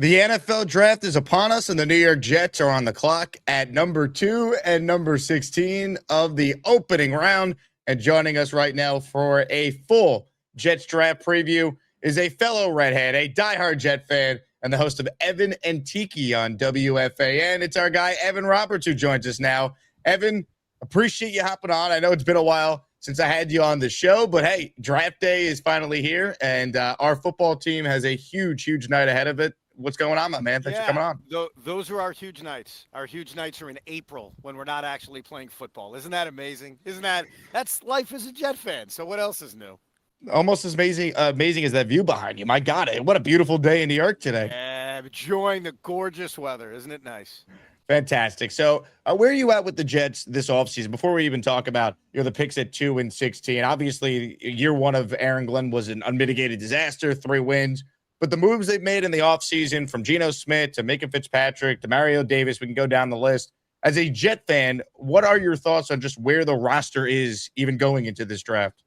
The NFL draft is upon us, and the New York Jets are on the clock at number 2 and number 16 of the opening round. And joining us right now for a full Jets draft preview is a fellow redhead, a diehard Jet fan, and the host of Evan and Tiki on WFAN. It's our guy, Evan Roberts, who joins us now. Evan, appreciate you hopping on. I know it's been a while since I had you on the show, but hey, draft day is finally here, and our football team has a huge, huge night ahead of it. What's going on, my man? Thanks for coming on. Those are our huge nights. Our huge nights are in April when we're not actually playing football. Isn't that amazing? That's life as a Jet fan. So what else is new? Almost as amazing as that view behind you. My God, what a beautiful day in New York today. Yeah, enjoying the gorgeous weather. Isn't it nice? Fantastic. So where are you at with the Jets this offseason? Before we even talk about the picks at 2 and 16, obviously year one of Aaron Glenn was an unmitigated disaster, 3 wins. But the moves they've made in the offseason, from Geno Smith to Minka Fitzpatrick to Mario Davis, we can go down the list. As a Jet fan, what are your thoughts on just where the roster is even going into this draft?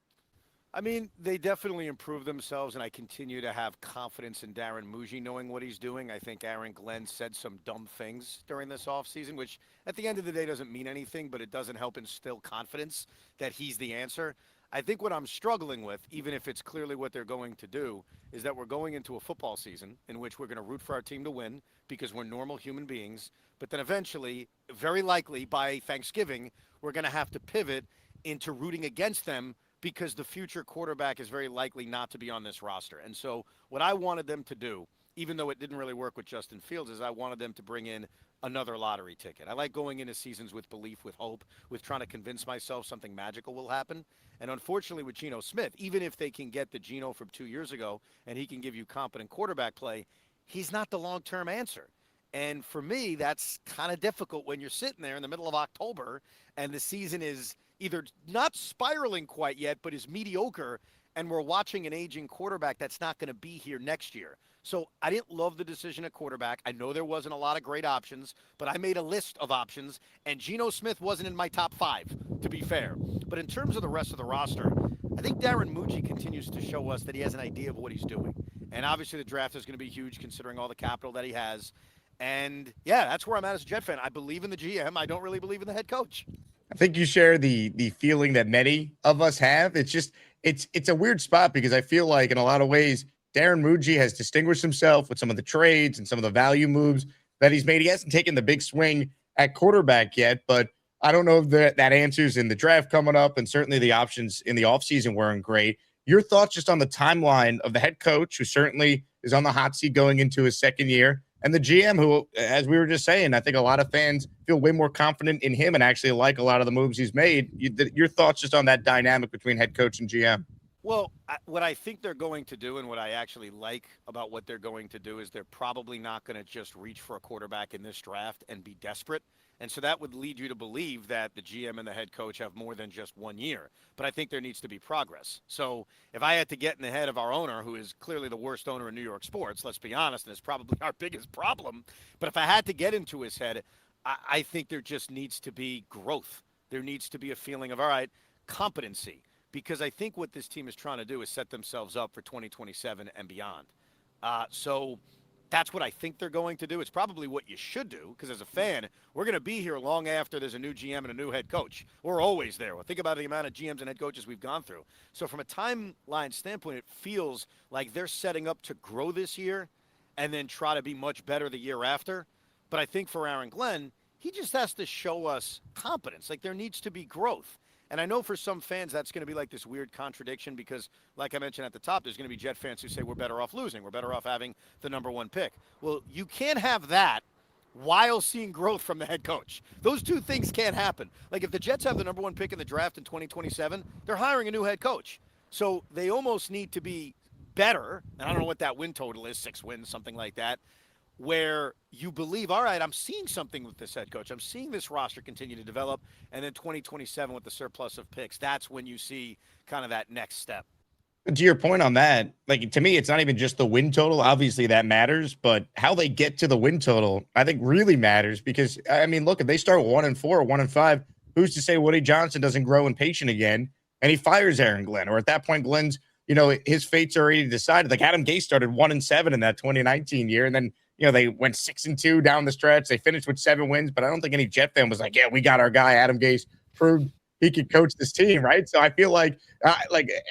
I mean, they definitely improved themselves, and I continue to have confidence in Darren Muji knowing what he's doing. I think Aaron Glenn said some dumb things during this offseason, which at the end of the day doesn't mean anything, but it doesn't help instill confidence that he's the answer. I think what I'm struggling with, even if it's clearly what they're going to do, is that we're going into a football season in which we're going to root for our team to win because we're normal human beings. But then eventually, very likely by Thanksgiving, we're going to have to pivot into rooting against them because the future quarterback is very likely not to be on this roster. And so what I wanted them to do, even though it didn't really work with Justin Fields, is I wanted them to bring in another lottery ticket. I like going into seasons with belief, with hope, with trying to convince myself something magical will happen. And unfortunately with Geno Smith, even if they can get the Geno from 2 years ago and he can give you competent quarterback play, he's not the long-term answer. And for me, that's kind of difficult when you're sitting there in the middle of October and the season is either not spiraling quite yet, but is mediocre, and we're watching an aging quarterback that's not going to be here next year. So I didn't love the decision at quarterback. I know there wasn't a lot of great options, but I made a list of options, and Geno Smith wasn't in my top 5, to be fair. But in terms of the rest of the roster, I think Darren Muji continues to show us that he has an idea of what he's doing. And obviously the draft is going to be huge considering all the capital that he has. And, yeah, that's where I'm at as a Jet fan. I believe in the GM. I don't really believe in the head coach. I think you share the feeling that many of us have. It's just it's a weird spot because I feel like in a lot of ways Darren Muji has distinguished himself with some of the trades and some of the value moves that he's made. He hasn't taken the big swing at quarterback yet, but I don't know if that answers in the draft coming up, and certainly the options in the offseason weren't great. Your thoughts just on the timeline of the head coach, who certainly is on the hot seat going into his second year, and the GM, who, as we were just saying, I think a lot of fans feel way more confident in him and actually like a lot of the moves he's made. Your thoughts just on that dynamic between head coach and GM? Well, what I think they're going to do and what I actually like about what they're going to do is they're probably not going to just reach for a quarterback in this draft and be desperate. And so that would lead you to believe that the GM and the head coach have more than just 1 year. But I think there needs to be progress. So if I had to get in the head of our owner, who is clearly the worst owner in New York sports, let's be honest, and it's probably our biggest problem. But if I had to get into his head, I think there just needs to be growth. There needs to be a feeling of, all right, competency. Because I think what this team is trying to do is set themselves up for 2027 and beyond. So that's what I think they're going to do. It's probably what you should do, because as a fan, we're going to be here long after there's a new GM and a new head coach. We're always there. Well, think about the amount of GMs and head coaches we've gone through. So from a timeline standpoint, it feels like they're setting up to grow this year and then try to be much better the year after. But I think for Aaron Glenn, he just has to show us competence. Like, there needs to be growth. And I know for some fans that's going to be like this weird contradiction because, like I mentioned at the top, there's going to be Jet fans who say we're better off losing. We're better off having the number 1 pick. Well, you can't have that while seeing growth from the head coach. Those two things can't happen. Like, if the Jets have the number 1 pick in the draft in 2027, they're hiring a new head coach. So they almost need to be better, and I don't know what that win total is, 6 wins, something like that, where you believe, all right, I'm seeing something with this head coach. I'm seeing this roster continue to develop. And then 2027 with the surplus of picks, that's when you see kind of that next step. To your point on that, like, to me, it's not even just the win total. Obviously, that matters, but how they get to the win total, I think, really matters because, I mean, look, if they start 1-4 or 1-5, who's to say Woody Johnson doesn't grow impatient again and he fires Aaron Glenn? Or at that point, Glenn's, his fate's already decided. Like, Adam Gase started 1-7 in that 2019 year, and then they went 6-2 down the stretch. They finished with 7 wins, but I don't think any Jet fan was like, yeah, we got our guy. Adam Gase proved he could coach this team, right? So I feel like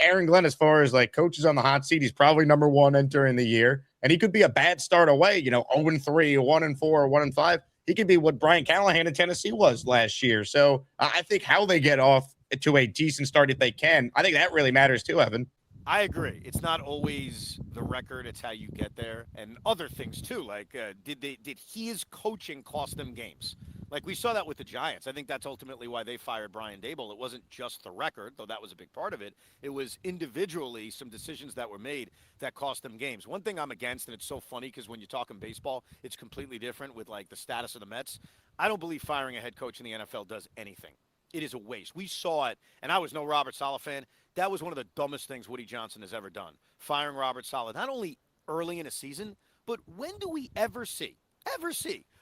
Aaron Glenn, as far as like coaches on the hot seat, he's probably number one entering the year, and he could be a bad start away, 0-3, 1-4, 1-5. He could be what Brian Callahan in Tennessee was last year. So I think how they get off to a decent start if they can, I think that really matters too, Evan. I agree. It's not always the record; it's how you get there, and other things too. Like, did his coaching cost them games? Like we saw that with the Giants. I think that's ultimately why they fired Brian Dable. It wasn't just the record, though that was a big part of it. It was individually some decisions that were made that cost them games. One thing I'm against, and it's so funny because when you talk in baseball, it's completely different with like the status of the Mets. I don't believe firing a head coach in the NFL does anything. It is a waste. We saw it, and I was no Robert Saleh fan. That was one of the dumbest things Woody Johnson has ever done. Firing Robert Saleh, not only early in a season, but when do we ever see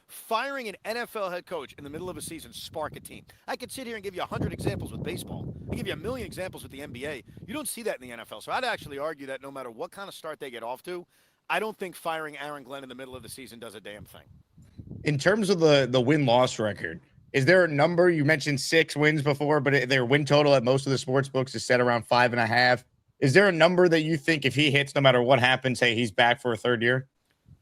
firing an NFL head coach in the middle of a season spark a team? I could sit here and give you 100 examples with baseball. I give you a million examples with the NBA. You don't see that in the NFL. So I'd actually argue that no matter what kind of start they get off to, I don't think firing Aaron Glenn in the middle of the season does a damn thing. In terms of the win-loss record, is there a number? You mentioned 6 wins before, but their win total at most of the sports books is set around 5.5. Is there a number that you think if he hits, no matter what happens, hey, he's back for a third year?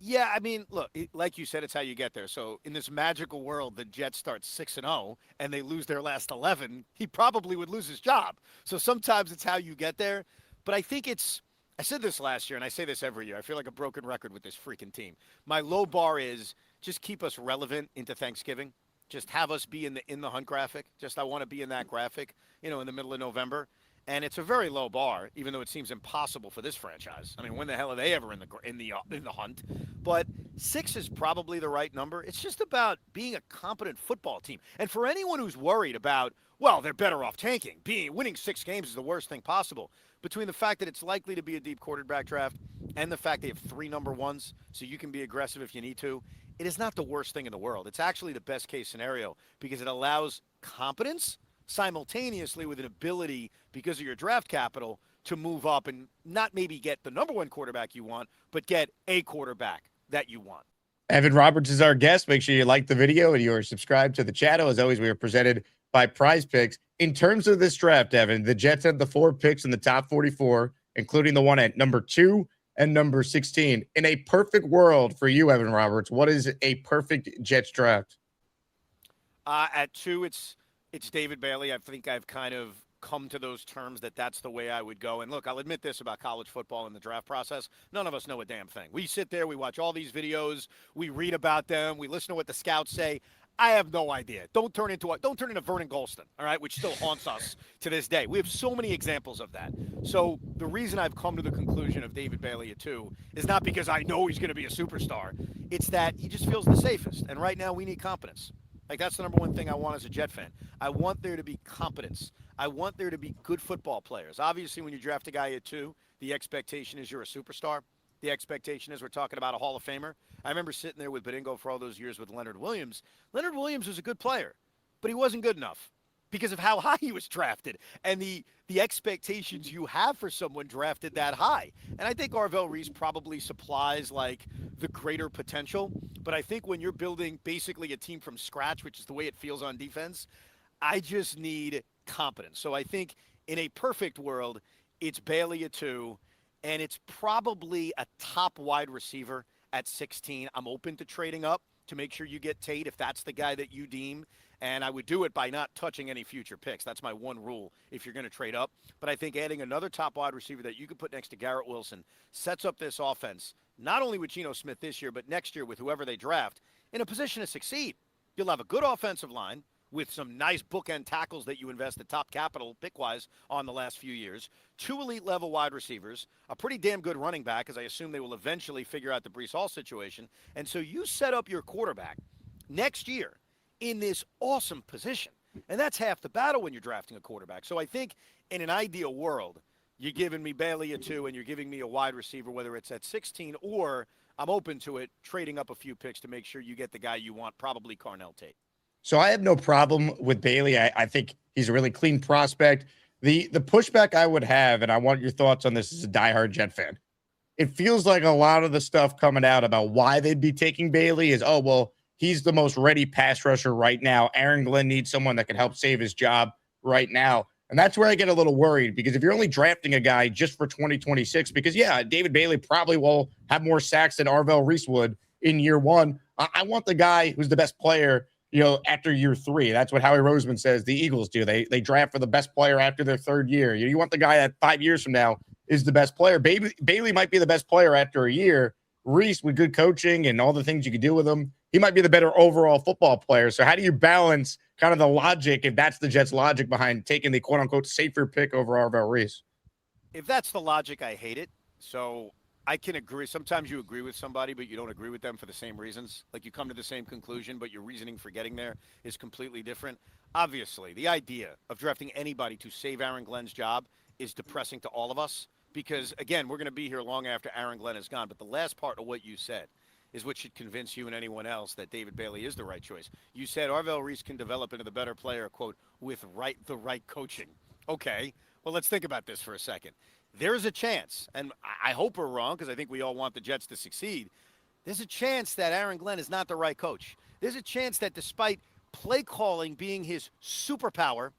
Yeah, I mean, look, like you said, it's how you get there. So in this magical world, the Jets start 6-0 and they lose their last 11, he probably would lose his job. So sometimes it's how you get there. But I think I said this last year, and I say this every year. I feel like a broken record with this freaking team. My low bar is just keep us relevant into Thanksgiving. Just have us be in the hunt graphic. Just I want to be in that graphic, in the middle of November. And it's a very low bar, even though it seems impossible for this franchise. I mean, when the hell are they ever in the hunt? But 6 is probably the right number. It's just about being a competent football team. And for anyone who's worried about, well, they're better off tanking. Winning 6 games is the worst thing possible. Between the fact that it's likely to be a deep quarterback draft and the fact they have 3 number ones, so you can be aggressive if you need to, it is not the worst thing in the world. It's actually the best case scenario because it allows competence simultaneously with an ability, because of your draft capital, to move up and not maybe get the number 1 quarterback you want, but get a quarterback that you want. Evan Roberts is our guest. Make sure you like the video and you are subscribed to the channel. As always, we are presented by PrizePicks. In terms of this draft, Evan, the Jets had the 4 picks in the top 44, including the one at number 2 and number 16. In a perfect world for you, Evan Roberts, what is a perfect Jets draft? At 2, it's David Bailey. I think I've kind of come to those terms that's the way I would go. And look, I'll admit this about college football and the draft process. None of us know a damn thing. We sit there, we watch all these videos, we read about them, we listen to what the scouts say. I have no idea. Don't turn into Vernon Golston, all right, which still haunts us to this day. We have so many examples of that. So the reason I've come to the conclusion of David Bailey at 2 is not because I know he's going to be a superstar. It's that he just feels the safest. And right now we need competence. Like, that's the number 1 thing I want as a Jet fan. I want there to be competence. I want there to be good football players. Obviously, when you draft a guy at 2, the expectation is you're a superstar. The expectation is we're talking about a Hall of Famer. I remember sitting there with Badingo for all those years with Leonard Williams. Leonard Williams was a good player, but he wasn't good enough because of how high he was drafted and the expectations you have for someone drafted that high. And I think Arvell Reese probably supplies like the greater potential. But I think when you're building basically a team from scratch, which is the way it feels on defense, I just need competence. So I think in a perfect world, it's Bailey at 2, and it's probably a top wide receiver at 16. I'm open to trading up to make sure you get Tate if that's the guy that you deem. And I would do it by not touching any future picks. That's my one rule if you're going to trade up. But I think adding another top wide receiver that you could put next to Garrett Wilson sets up this offense, not only with Geno Smith this year, but next year with whoever they draft, in a position to succeed. You'll have a good offensive line with some nice bookend tackles that you invested top capital pick-wise on the last few years, 2 elite-level wide receivers, a pretty damn good running back, as I assume they will eventually figure out the Breece Hall situation. And so you set up your quarterback next year in this awesome position. And that's half the battle when you're drafting a quarterback. So I think in an ideal world, you're giving me Bailey at 2 and you're giving me a wide receiver, whether it's at 16 or I'm open to it, trading up a few picks to make sure you get the guy you want, probably Carnell Tate. So I have no problem with Bailey. I think he's a really clean prospect. The pushback I would have, and I want your thoughts on this as a diehard Jet fan, it feels like a lot of the stuff coming out about why they'd be taking Bailey is, oh, well, he's the most ready pass rusher right now. Aaron Glenn needs someone that can help save his job right now. And that's where I get a little worried, because if you're only drafting a guy just for 2026, because yeah, David Bailey probably will have more sacks than Arvell Reese would in year one. I want the guy who's the best player, after year three. That's what Howie Roseman says the Eagles do. They draft for the best player after their third year. You want the guy that 5 years from now is the best player. Bailey might be the best player after a year. Reese, with good coaching and all the things you could do with him, he might be the better overall football player. So how do you balance kind of the logic, if that's the Jets' logic behind taking the quote-unquote safer pick over Arvell Reese? If that's the logic, I hate it. So I can agree. Sometimes you agree with somebody, but you don't agree with them for the same reasons. Like you come to the same conclusion, but your reasoning for getting there is completely different. Obviously, the idea of drafting anybody to save Aaron Glenn's job is depressing to all of us because, again, we're going to be here long after Aaron Glenn is gone. But the last part of what you said is what should convince you and anyone else that David Bailey is the right choice. You said Arvell Reese can develop into the better player, quote, with the right coaching. Okay, well, let's think about this for a second. There is a chance, and I hope we're wrong because I think we all want the Jets to succeed. There's a chance that Aaron Glenn is not the right coach. There's a chance that despite play calling being his superpower,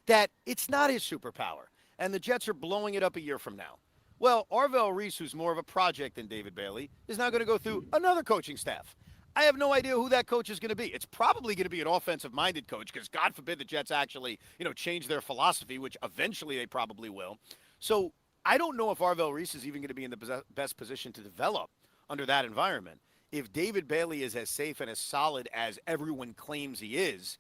that it's not his superpower, and the Jets are blowing it up a year from now. Well, Arvell Reese, who's more of a project than David Bailey, is now going to go through another coaching staff. I have no idea who that coach is going to be. It's probably going to be an offensive-minded coach because God forbid the Jets actually, change their philosophy, which eventually they probably will. So I don't know if Arvell Reese is even going to be in the best position to develop under that environment. If David Bailey is as safe and as solid as everyone claims he is,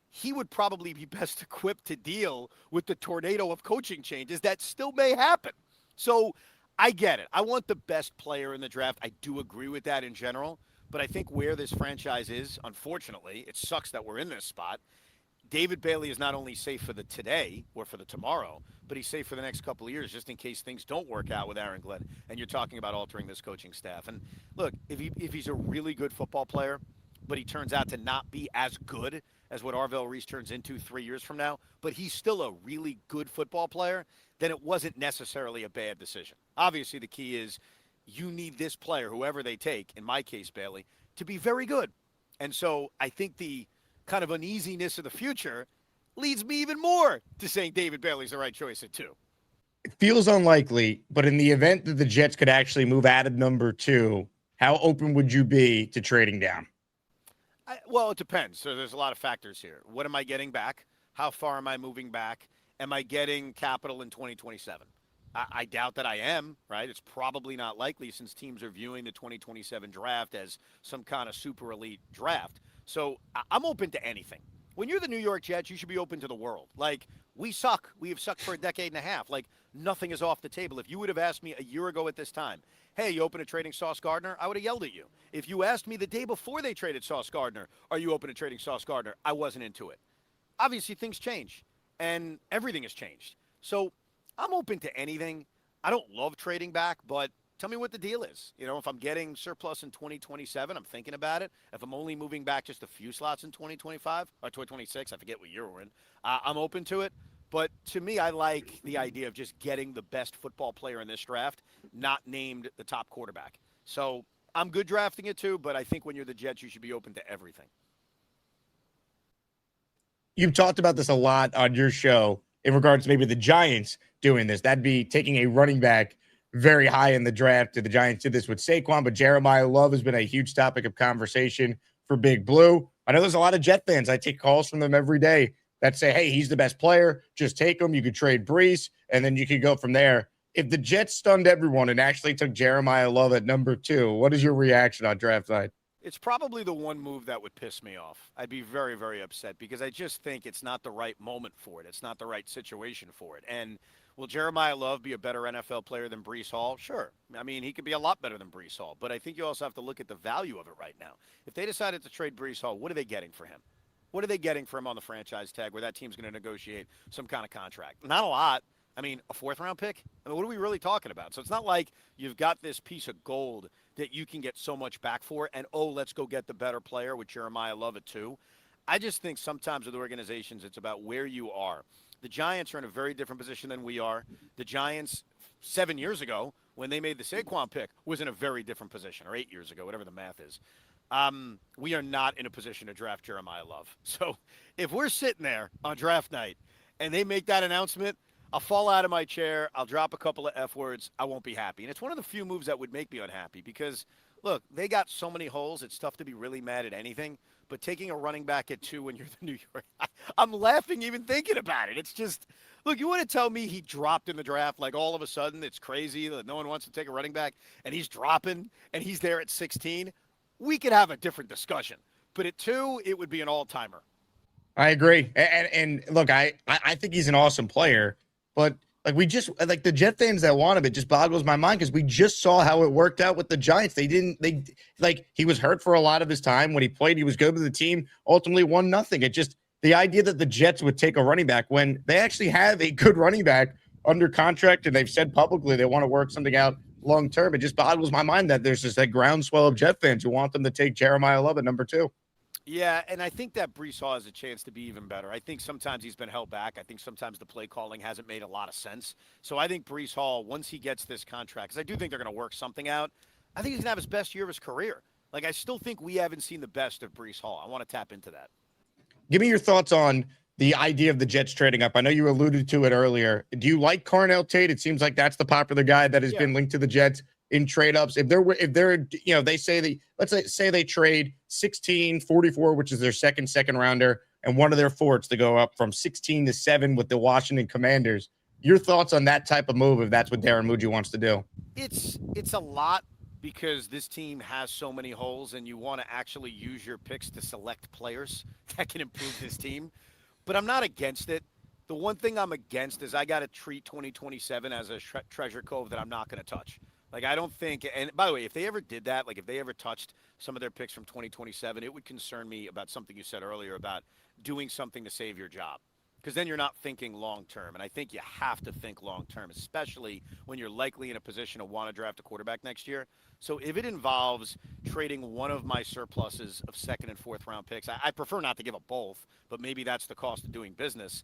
he would probably be best equipped to deal with the tornado of coaching changes that still may happen. So I get it. I want the best player in the draft. I do agree with that in general. But I think where this franchise is, unfortunately, it sucks that we're in this spot. David Bailey is not only safe for the today or for the tomorrow, but he's safe for the next couple of years just in case things don't work out with Aaron Glenn. And you're talking about altering this coaching staff. And look, if he's a really good football player, but he turns out to not be as good as what Arvell Reese turns into 3 years from now, but he's still a really good football player, then it wasn't necessarily a bad decision. Obviously, the key is you need this player, whoever they take, in my case, Bailey, to be very good. And so I think the kind of uneasiness of the future leads me even more to saying David Bailey's the right choice at 2. It feels unlikely, but in the event that the Jets could actually move out of number 2, how open would you be to trading down? Well, it depends. So there's a lot of factors here. What am I getting back? How far am I moving back? Am I getting capital in 2027? I doubt that I am, right? It's probably not likely since teams are viewing the 2027 draft as some kind of super elite draft. So I'm open to anything. When you're the New York Jets, you should be open to the world. Like, we suck. We have sucked for a decade and a half. Like, nothing is off the table. If you would have asked me a year ago at this time, hey, you open to trading Sauce Gardner? I would have yelled at you. If you asked me the day before they traded Sauce Gardner, are you open to trading Sauce Gardner? I wasn't into it. Obviously, things change, and everything has changed. So I'm open to anything. I don't love trading back, but tell me what the deal is. If I'm getting surplus in 2027, I'm thinking about it. If I'm only moving back just a few slots in 2025 or 2026, I forget what year we're in, I'm open to it. But to me, I like the idea of just getting the best football player in this draft, not named the top quarterback. So I'm good drafting it too, but I think when you're the Jets, you should be open to everything. You've talked about this a lot on your show in regards to maybe the Giants doing this. That'd be taking a running back very high in the draft. The Giants did this with Saquon, but Jeremiah Love has been a huge topic of conversation for Big Blue. I know there's a lot of Jet fans. I take calls from them every day that say, hey, he's the best player. Just take him. You could trade Brees, and then you could go from there. If the Jets stunned everyone and actually took Jeremiah Love at number 2, what is your reaction on draft night? It's probably the one move that would piss me off. I'd be very, very upset because I just think it's not the right moment for it. It's not the right situation for it. And will Jeremiah Love be a better NFL player than Brees Hall? Sure. I mean, he could be a lot better than Brees Hall. But I think you also have to look at the value of it right now. If they decided to trade Brees Hall, what are they getting for him? What are they getting for him on the franchise tag where that team's going to negotiate some kind of contract? Not a lot. I mean, a 4th-round pick? I mean, what are we really talking about? So it's not like you've got this piece of gold that you can get so much back for and, let's go get the better player with Jeremiah Love at 2. I just think sometimes with organizations, it's about where you are. The Giants are in a very different position than we are. The Giants 7 years ago when they made the Saquon pick, was in a very different position, or 8 years ago, whatever the math is. We are not in a position to draft Jeremiah Love. So if we're sitting there on draft night and they make that announcement, I'll fall out of my chair. I'll drop a couple of F words. I won't be happy. And it's one of the few moves that would make me unhappy because, look, they got so many holes. It's tough to be really mad at anything. But taking a running back at 2 when you're the New York, I'm laughing even thinking about it. It's just, look, you want to tell me he dropped in the draft like all of a sudden it's crazy that no one wants to take a running back and he's dropping and he's there at 16? We could have a different discussion. But at 2, it would be an all-timer. I agree. And look, I think he's an awesome player, but like the Jet fans that want him, it just boggles my mind because we just saw how it worked out with the Giants. He was hurt for a lot of his time. When he played, he was good with the team, ultimately won nothing. It just, the idea that the Jets would take a running back when they actually have a good running back under contract and they've said publicly they want to work something out long term, it just boggles my mind that there's just a groundswell of Jet fans who want them to take Jeremiah Love at number 2. Yeah, and I think that Breece Hall has a chance to be even better. I think sometimes he's been held back. I think sometimes the play calling hasn't made a lot of sense. So I think Breece Hall, once he gets this contract, because I do think they're going to work something out, I think he's going to have his best year of his career. Like, I still think we haven't seen the best of Breece Hall. I want to tap into that. Give me your thoughts on the idea of the Jets trading up. I know you alluded to it earlier. Do you like Carnell Tate? It seems like that's the popular guy that has been linked to the Jets in trade ups. If they're they say let's say they trade 16, 44, which is their second rounder, and one of their forwards to go up from 16 to 7 with the Washington Commanders. Your thoughts on that type of move if that's what Darren Muji wants to do? It's a lot because this team has so many holes and you want to actually use your picks to select players that can improve this team. But I'm not against it. The one thing I'm against is I got to treat 2027 as a treasure cove that I'm not going to touch. Like, I don't think, and by the way, if they ever did that, like if they ever touched some of their picks from 2027, it would concern me about something you said earlier about doing something to save your job. Because then you're not thinking long term. And I think you have to think long term, especially when you're likely in a position to want to draft a quarterback next year. So if it involves trading one of my surpluses of 2nd and 4th round picks, I prefer not to give up both, but maybe that's the cost of doing business.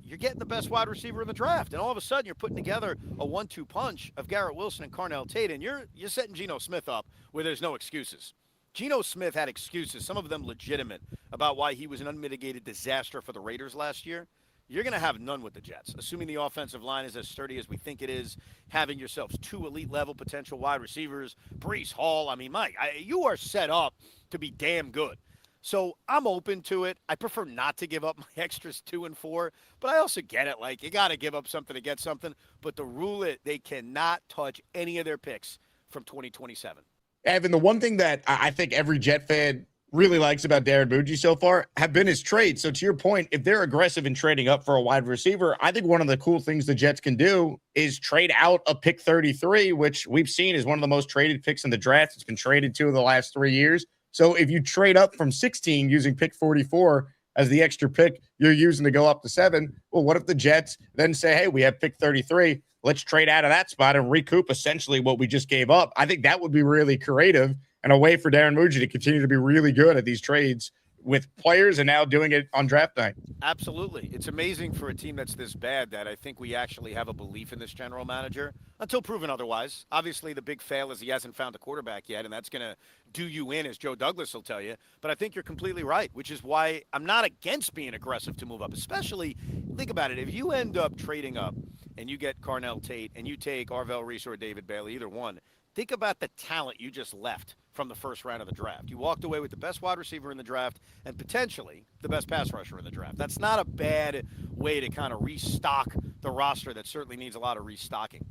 You're getting the best wide receiver in the draft. And all of a sudden, you're putting together a 1-2 punch of Garrett Wilson and Carnell Tate, and you're setting Geno Smith up where there's no excuses. Geno Smith had excuses, some of them legitimate, about why he was an unmitigated disaster for the Raiders last year. You're going to have none with the Jets, assuming the offensive line is as sturdy as we think it is, having yourselves 2 elite-level potential wide receivers, Breece Hall. I mean, Mike, you are set up to be damn good. So I'm open to it. I prefer not to give up my extras 2 and 4, but I also get it. Like, you got to give up something to get something. But the rule is they cannot touch any of their picks from 2027. Evan, the one thing that I think every Jet fan really likes about Darren Muji so far have been his trades. So to your point, if they're aggressive in trading up for a wide receiver, I think one of the cool things the Jets can do is trade out a pick 33, which we've seen is one of the most traded picks in the draft. It's been traded 2 of the last 3 years. So if you trade up from 16 using pick 44 as the extra pick you're using to go up to 7, well, what if the Jets then say, hey, we have pick 33. Let's trade out of that spot and recoup essentially what we just gave up. I think that would be really creative and a way for Darren Muji to continue to be really good at these trades with players and now doing it on draft night. Absolutely. It's amazing for a team that's this bad that I think we actually have a belief in this general manager until proven otherwise. Obviously, the big fail is he hasn't found a quarterback yet, and that's going to do you in, as Joe Douglas will tell you. But I think you're completely right, which is why I'm not against being aggressive to move up, especially, think about it, if you end up trading up and you get Carnell Tate and you take Arvell Reese or David Bailey, either one, think about the talent you just left from the first round of the draft. You walked away with the best wide receiver in the draft and potentially the best pass rusher in the draft. That's not a bad way to kind of restock the roster that certainly needs a lot of restocking.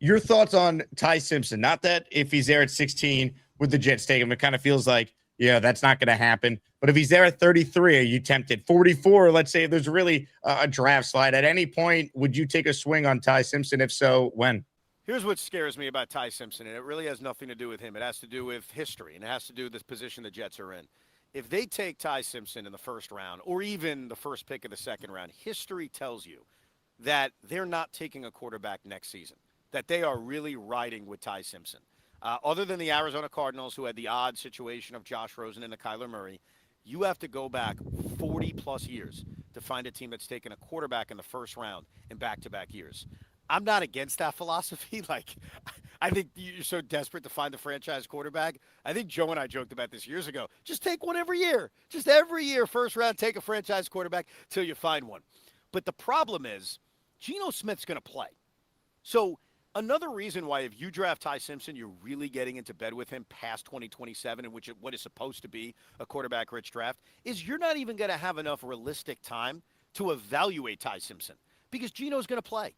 Your thoughts on Ty Simpson? Not that if he's there at 16 with the Jets take him, it kind of feels like, yeah, that's not going to happen. But if he's there at 33, are you tempted? 44, let's say if there's really a draft slide. At any point, would you take a swing on Ty Simpson? If so, when? Here's what scares me about Ty Simpson, and it really has nothing to do with him. It has to do with history, and it has to do with this position the Jets are in. If they take Ty Simpson in the first round, or even the first pick of the second round, history tells you that they're not taking a quarterback next season, that they are really riding with Ty Simpson. Other than the Arizona Cardinals, who had the odd situation of Josh Rosen and Kyler Murray, you have to go back 40-plus years to find a team that's taken a quarterback in the first round in back-to-back years. I'm not against that philosophy. Like, I think you're so desperate to find the franchise quarterback. I think Joe and I joked about this years ago. Just take one every year. Just every year, first round, take a franchise quarterback till you find one. But the problem is, Geno Smith's going to play. So another reason why if you draft Ty Simpson, you're really getting into bed with him past 2027, in which what is supposed to be a quarterback-rich draft, is you're not even going to have enough realistic time to evaluate Ty Simpson because Geno's going to play.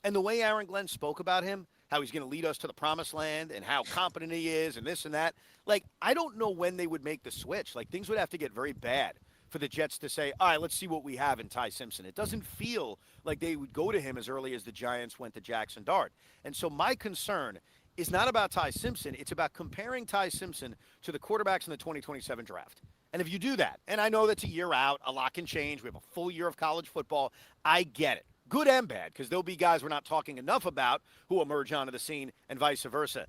And the way Aaron Glenn spoke about him, how he's going to lead us to the promised land and how competent he is and this and that, like, I don't know when they would make the switch. Like, things would have to get very bad for the Jets to say, all right, let's see what we have in Ty Simpson. It doesn't feel like they would go to him as early as the Giants went to Jackson Dart. And so my concern is not about Ty Simpson. It's about comparing Ty Simpson to the quarterbacks in the 2027 draft. And if you do that, and I know that's a year out, a lot can change. We have a full year of college football. I get it. Good and bad, because there'll be guys we're not talking enough about who emerge onto the scene and vice versa.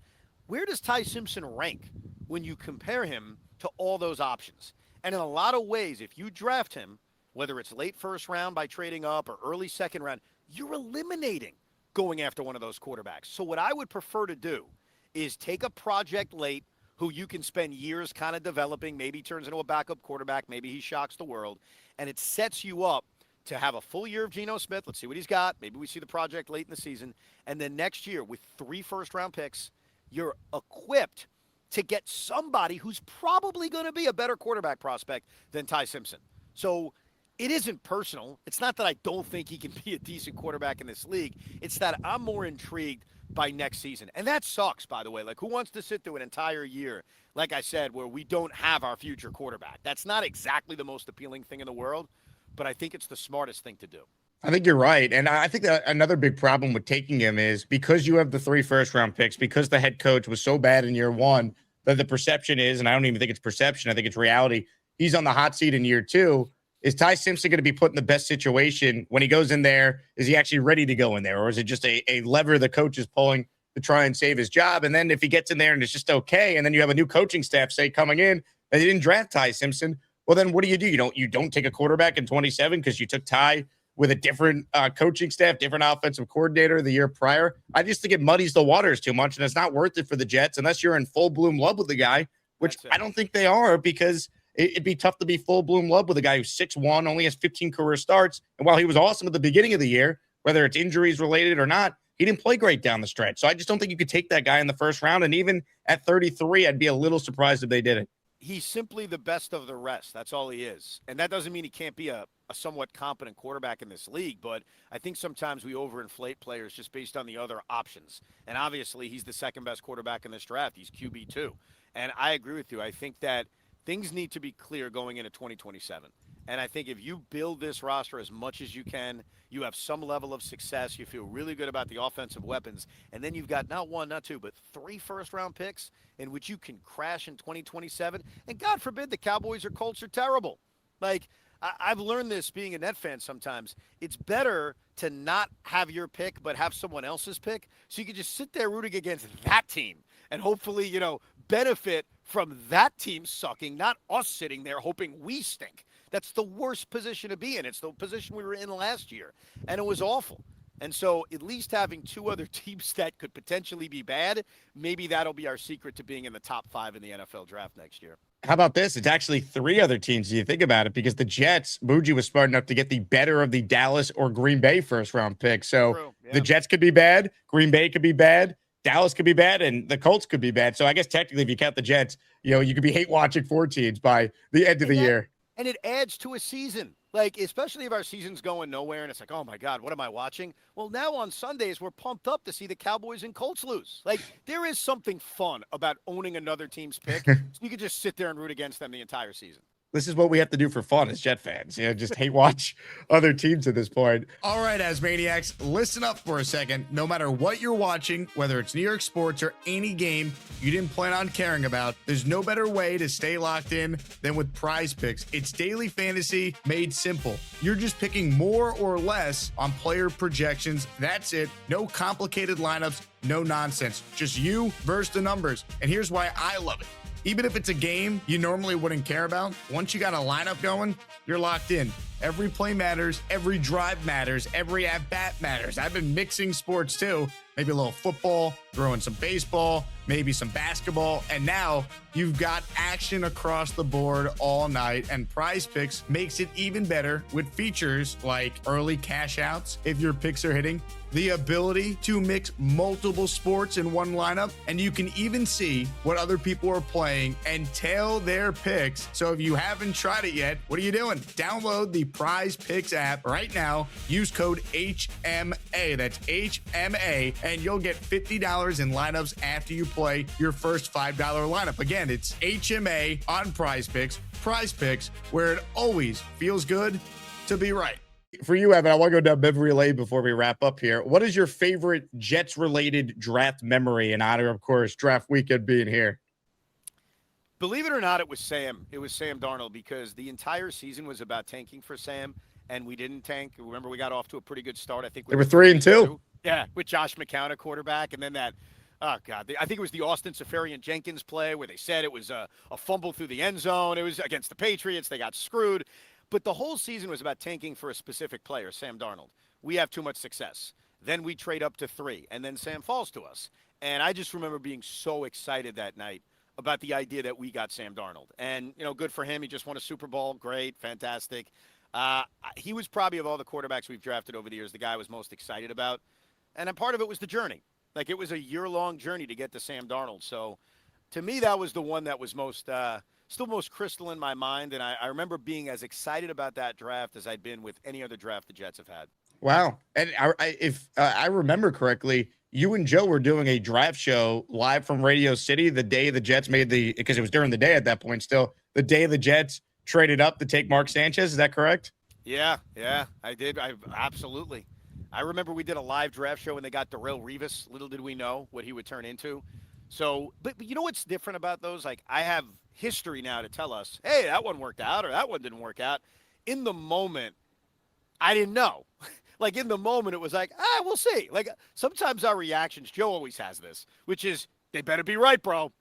Where does Ty Simpson rank when you compare him to all those options? And in a lot of ways, if you draft him, whether it's late first round by trading up or early second round, you're eliminating going after one of those quarterbacks. So what I would prefer to do is take a project late who you can spend years kind of developing, maybe turns into a backup quarterback, maybe he shocks the world, and it sets you up to have a full year of Geno Smith. Let's see what he's got. Maybe we see the project late in the season. And then next year, with 3 first-round picks, you're equipped to get somebody who's probably going to be a better quarterback prospect than Ty Simpson. So it isn't personal. It's not that I don't think he can be a decent quarterback in this league. It's that I'm more intrigued by next season. And that sucks, by the way. Like, who wants to sit through an entire year, like I said, where we don't have our future quarterback? That's not exactly the most appealing thing in the world, but I think it's the smartest thing to do. I think you're right. And I think that another big problem with taking him is because you have the 3 first-round picks, because the head coach was so bad in year 1 that the perception is, and I don't even think it's perception, I think it's reality, he's on the hot seat in year 2. Is Ty Simpson going to be put in the best situation when he goes in there? Is he actually ready to go in there? Or is it just a lever the coach is pulling to try and save his job? And then if he gets in there and it's just okay, and then you have a new coaching staff say coming in that they didn't draft Ty Simpson, well, then what do? You don't take a quarterback in 27 because you took Ty with a different coaching staff, different offensive coordinator the year prior. I just think it muddies the waters too much, and it's not worth it for the Jets unless you're in full bloom love with the guy, which I don't think they are, because it'd be tough to be full bloom love with a guy who's 6'1", only has 15 career starts. And while he was awesome at the beginning of the year, whether it's injuries related or not, he didn't play great down the stretch. So I just don't think you could take that guy in the first round. And even at 33, I'd be a little surprised if they did it. He's simply the best of the rest. That's all he is. And that doesn't mean he can't be a somewhat competent quarterback in this league, but I think sometimes we overinflate players just based on the other options. And obviously, he's the second best quarterback in this draft. He's QB2. And I agree with you. I think that things need to be clear going into 2027. And I think if you build this roster as much as you can, you have some level of success, you feel really good about the offensive weapons, and then you've got not 1, not 2, but 3 first-round picks in which you can crash in 2027. And God forbid the Cowboys or Colts are terrible. Like, I've learned this being a Net fan sometimes. It's better to not have your pick but have someone else's pick, so you can just sit there rooting against that team and hopefully, benefit from that team sucking, not us sitting there hoping we stink. That's the worst position to be in. It's the position we were in last year, and it was awful. And so at least having 2 other teams that could potentially be bad, maybe that'll be our secret to being in the top 5 in the NFL draft next year. How about this? It's actually 3 other teams, if you think about it, because the Jets, Bougie was smart enough to get the better of the Dallas or Green Bay first-round pick. So the Jets could be bad, Green Bay could be bad, Dallas could be bad, and the Colts could be bad. So I guess technically, if you count the Jets, you could be hate-watching 4 teams by the end of the year. And it adds to a season. Like, especially if our season's going nowhere and it's like, oh, my God, what am I watching? Well, now on Sundays, we're pumped up to see the Cowboys and Colts lose. Like, there is something fun about owning another team's pick. So you can just sit there and root against them the entire season. This is what we have to do for fun as Jet fans. Just hate watch other teams at this point. All right, ASMANIACs, listen up for a second. No matter what you're watching, whether it's New York sports or any game you didn't plan on caring about, there's no better way to stay locked in than with PrizePicks. It's daily fantasy made simple. You're just picking more or less on player projections. That's it. No complicated lineups, no nonsense. Just you versus the numbers. And here's why I love it. Even if it's a game you normally wouldn't care about, once you got a lineup going, you're locked in. Every play matters, every drive matters, every at-bat matters. I've been mixing sports too. Maybe a little football, throwing some baseball, maybe some basketball, and now you've got action across the board all night, and PrizePicks makes it even better with features like early cash outs if your picks are hitting, the ability to mix multiple sports in one lineup, and you can even see what other people are playing and tail their picks. So if you haven't tried it yet, what are you doing? Download the PrizePicks app right now. Use code HMA. That's HMA, and you'll get $50 in lineups after you play your first $5 lineup. Again, it's HMA on PrizePicks. PrizePicks, where it always feels good to be right. For you, Evan, I want to go down memory lane before we wrap up here. What is your favorite Jets-related draft memory in honor, of course, draft weekend being here? Believe it or not, it was Sam. It was Sam Darnold, because the entire season was about tanking for Sam, and we didn't tank. Remember, we got off to a pretty good start. I think They were 3-2. Yeah, with Josh McCown at quarterback, and then that, oh, God, I think it was the Austin Seferian-Jenkins play where they said it was a fumble through the end zone. It was against the Patriots. They got screwed. But the whole season was about tanking for a specific player, Sam Darnold. We have too much success. Then we trade up to 3, and then Sam falls to us. And I just remember being so excited that night about the idea that we got Sam Darnold. And, good for him. He just won a Super Bowl. Great, fantastic. He was probably, of all the quarterbacks we've drafted over the years, the guy I was most excited about. And part of it was the journey. Like, it was a year-long journey to get to Sam Darnold. So, to me, that was the one that was still most crystal in my mind, and I remember being as excited about that draft as I'd been with any other draft the Jets have had. Wow. And if I remember correctly, you and Joe were doing a draft show live from Radio City the day the Jets made because it was during the day at that point still, the day the Jets traded up to take Mark Sanchez. Is that correct? Yeah, I did. Absolutely. I remember we did a live draft show when they got Darrelle Revis. Little did we know what he would turn into. So, but you know what's different about those? Like, I have history now to tell us, hey, that one worked out or that one didn't work out. In the moment, I didn't know. Like, in the moment, it was like, we'll see. Like, sometimes our reactions, Joe always has this, which is, they better be right, bro.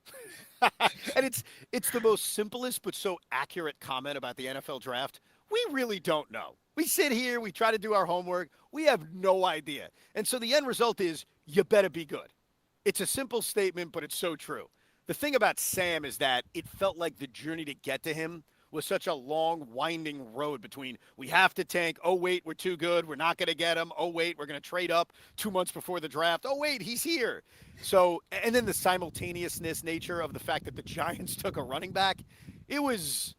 And it's the most simplest but so accurate comment about the NFL draft. We really don't know. We sit here, we try to do our homework. We have no idea. And so the end result is, you better be good. It's a simple statement, but it's so true. The thing about Sam is that it felt like the journey to get to him was such a long, winding road between we have to tank, oh, wait, we're too good, we're not going to get him, oh, wait, we're going to trade up 2 months before the draft, oh, wait, he's here. So, and then the simultaneousness nature of the fact that the Giants took a running back, there was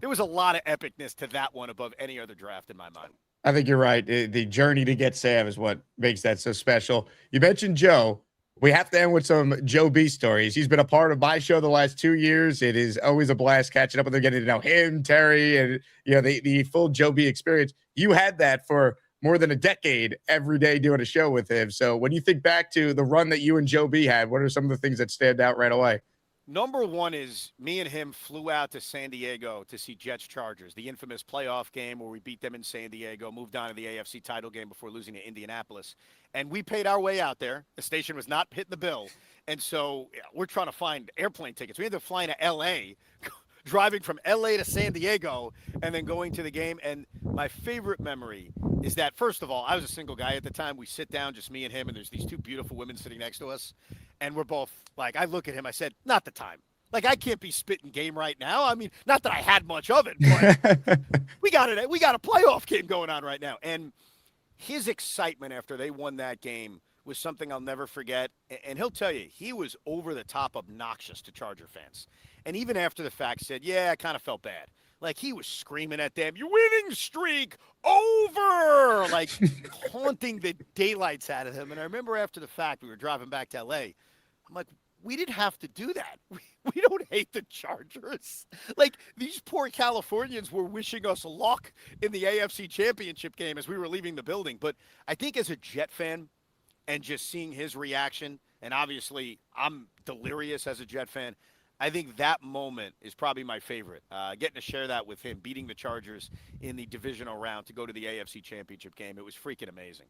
a lot of epicness to that one above any other draft in my mind. I think you're right. The journey to get Sam is what makes that so special. You mentioned Joe. We have to end with some Joe B stories. He's been a part of my show the last 2 years. It is always a blast catching up with him, getting to know him, Terry, and the full Joe B experience. You had that for more than a decade every day doing a show with him. So when you think back to the run that you and Joe B had, what are some of the things that stand out right away? Number one is me and him flew out to San Diego to see Jets Chargers, the infamous playoff game where we beat them in San Diego, moved on to the AFC title game before losing to Indianapolis. And we paid our way out there. The station was not hitting the bill. And so we're trying to find airplane tickets. We ended up flying to L.A., driving from L.A. to San Diego, and then going to the game. And my favorite memory is that, first of all, I was a single guy at the time. We sit down, just me and him, and there's these 2 beautiful women sitting next to us. And we're both like, I look at him, I said, not the time. Like, I can't be spitting game right now. I mean, not that I had much of it, but we got a playoff game going on right now. And his excitement after they won that game was something I'll never forget. And he'll tell you, he was over the top obnoxious to Charger fans. And even after the fact said, yeah, I kind of felt bad. Like, he was screaming at them, your winning streak over, like haunting the daylights out of him. And I remember after the fact, we were driving back to L.A., I'm like, we didn't have to do that. We don't hate the Chargers. Like, these poor Californians were wishing us luck in the AFC Championship game as we were leaving the building. But I think as a Jet fan and just seeing his reaction, and obviously I'm delirious as a Jet fan, I think that moment is probably my favorite. Getting to share that with him, beating the Chargers in the divisional round to go to the AFC Championship game. It was freaking amazing.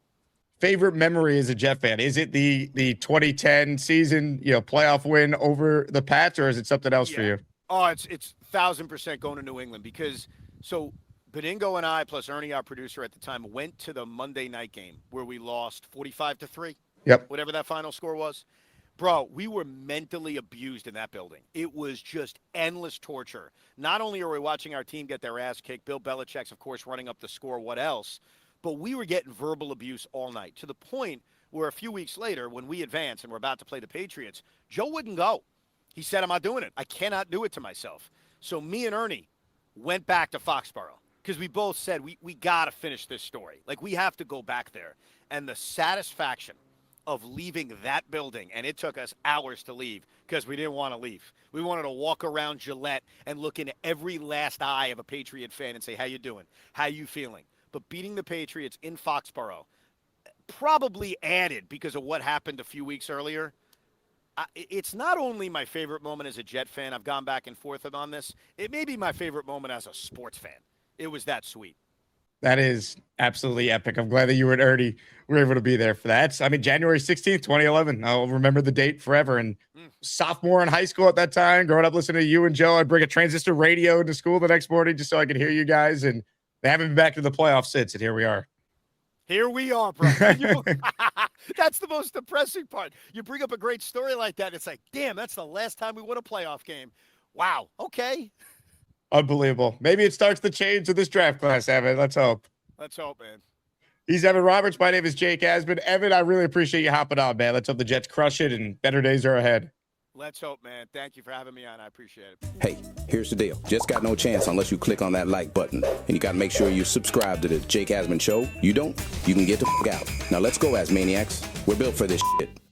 favorite memory as a Jet fan? Is it the 2010 season, playoff win over the Pats, or is it something else for you? Oh, it's 1,000% going to New England because so Beningo and I plus Ernie, our producer at the time, went to the Monday night game where we lost 45-3. Yep. Whatever that final score was. Bro, we were mentally abused in that building. It was just endless torture. Not only are we watching our team get their ass kicked, Bill Belichick's, of course, running up the score, what else? But we were getting verbal abuse all night to the point where a few weeks later, when we advance and we're about to play the Patriots, Joe wouldn't go. He said, I'm not doing it. I cannot do it to myself. So me and Ernie went back to Foxborough because we both said we got to finish this story. Like, we have to go back there. And the satisfaction of leaving that building, and it took us hours to leave because we didn't want to leave. We wanted to walk around Gillette and look into every last eye of a Patriot fan and say, how you doing? How you feeling? But beating the Patriots in Foxborough probably added because of what happened a few weeks earlier. It's not only my favorite moment as a Jet fan. I've gone back and forth on this. It may be my favorite moment as a sports fan. It was that sweet. That is absolutely epic. I'm glad that you and Ernie were able to be there for that. I mean, January 16th, 2011. I'll remember the date forever. And sophomore in high school at that time, growing up listening to you and Joe, I'd bring a transistor radio to school the next morning just so I could hear you guys. And they haven't been back to the playoffs since, and here we are. Here we are, bro. That's the most depressing part. You bring up a great story like that, it's like, damn, that's the last time we won a playoff game. Wow. Okay. Unbelievable. Maybe it starts to change with this draft class, Evan. Let's hope. Let's hope, man. He's Evan Roberts. My name is Jake Asman. Evan, I really appreciate you hopping on, man. Let's hope the Jets crush it and better days are ahead. Let's hope, man. Thank you for having me on. I appreciate it. Hey, here's the deal. Just got no chance unless you click on that like button. And you got to make sure you subscribe to the Jake Asman Show. You don't, you can get the f*** out. Now let's go, Asmaniacs. We're built for this shit.